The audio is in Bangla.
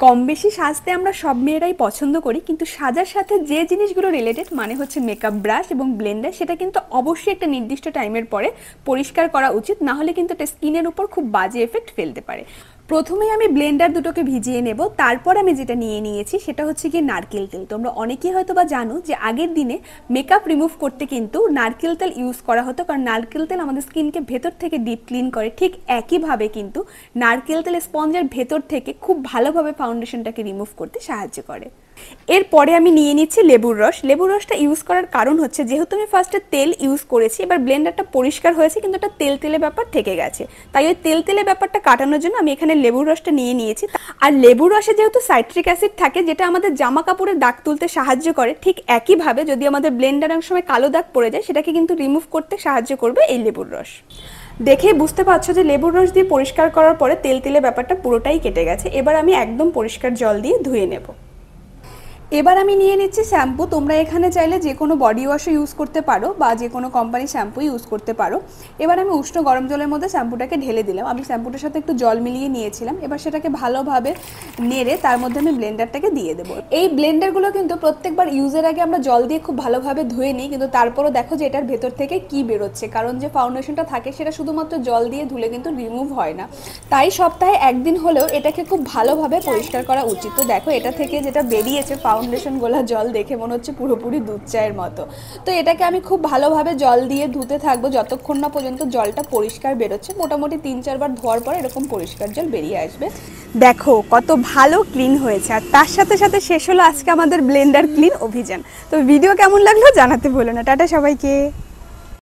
কম বেশি সাজতে আমরা সব মেয়েরাই পছন্দ করি, কিন্তু সাজার সাথে যে জিনিসগুলো রিলেটেড মানে হচ্ছে মেকআপ ব্রাশ এবং ব্লেন্ডার, সেটা কিন্তু অবশ্যই একটা নির্দিষ্ট টাইমের পরে পরিষ্কার করা উচিত, না হলে কিন্তু এটা স্কিনের উপর খুব বাজে এফেক্ট ফেলতে পারে। প্রথমেই আমি ব্লেন্ডার দুটোকে ভিজিয়ে নেব, তারপর আমি যেটা নিয়ে নিয়েছি সেটা হচ্ছে কি নারকেল তেল। তোমরা অনেকেই হয়তো বা জানো যে আগের দিনে মেকআপ রিমুভ করতে কিন্তু নারকেল তেল ইউজ করা হতো, কারণ নারকেল তেল আমাদের স্কিনকে ভেতর থেকে ডিপ ক্লিন করে। ঠিক একইভাবে কিন্তু নারকেল তেল স্পঞ্জের ভেতর থেকে খুব ভালোভাবে ফাউন্ডেশনটাকে রিমুভ করতে সাহায্য করে। এরপরে আমি নিয়ে নিচ্ছি লেবুর রস। লেবুর রসটা ইউজ করার কারণ হচ্ছে, যেহেতু আমি ফার্স্টে তেল ইউজ করেছি, এবার ব্লেন্ডারটা পরিষ্কার হয়েছে কিন্তু একটা তেল তেলে ব্যাপার থেকে গেছে, তাই ওই তেল তেলে ব্যাপারটা কাটানোর জন্য আমি এখানে লেবুর রসটা নিয়ে নিয়েছি। আর লেবুর রসে যেহেতু সাইট্রিক অ্যাসিড থাকে, যেটা আমাদের জামা কাপড়ের দাগ তুলতে সাহায্য করে, ঠিক একইভাবে যদি আমাদের ব্লেন্ডার অনেক সময় কালো দাগ পড়ে যায়, সেটাকে কিন্তু রিমুভ করতে সাহায্য করবে এই লেবুর রস। দেখেই বুঝতে পারছো যে লেবুর রস দিয়ে পরিষ্কার করার পরে তেল তেলে ব্যাপারটা পুরোটাই কেটে গেছে। এবার আমি একদম পরিষ্কার জল দিয়ে ধুয়ে নেব। এবার আমি নিয়ে নিচ্ছি শ্যাম্পু। তোমরা এখানে চাইলে যে কোনো বডি ওয়াশও ইউজ করতে পারো বা যে কোনো কোম্পানির শ্যাম্পু ইউজ করতে পারো। এবার আমি উষ্ণ গরম জলের মধ্যে শ্যাম্পুটাকে ঢেলে দিলাম। আমি শ্যাম্পুটার সাথে একটু জল মিলিয়ে নিয়েছিলাম। এবার সেটাকে ভালোভাবে নেড়ে তার মধ্যে আমি ব্লেন্ডারটাকে দিয়ে দেবো। এই ব্লেন্ডারগুলো কিন্তু প্রত্যেকবার ইউজের আগে আমরা জল দিয়ে খুব ভালোভাবে ধুয়ে নিই, কিন্তু তারপরও দেখো যে এটার ভেতর থেকে কি বেরোচ্ছে, কারণ যে ফাউন্ডেশনটা থাকে সেটা শুধুমাত্র জল দিয়ে ধুলে কিন্তু রিমুভ হয় না। তাই সপ্তাহে একদিন হলেও এটাকে খুব ভালোভাবে পরিষ্কার করা উচিত। তো দেখো এটা থেকে যেটা বেরিয়েছে ফাউন্ডেশন গোলা জল, দেখে মনে হচ্ছে পুরোপুরি দুধ চায়ের মতো। তো এটাকে আমি খুব ভালোভাবে জল দিয়ে ধুতে থাকবো যতক্ষণ না পর্যন্ত জলটা পরিষ্কার বেরোচ্ছে। মোটামুটি 3-4 বার ধোয়ার পর এরকম পরিষ্কার জল বেরিয়ে আসবে। দেখো কত ভালো ক্লিন হয়েছে। আর তার সাথে সাথে শেষ হলো আজকে আমাদের ব্লেন্ডার ক্লিন অভিযান। তো ভিডিও কেমন লাগলো জানাতে ভুলো না। টাটা সবাইকে।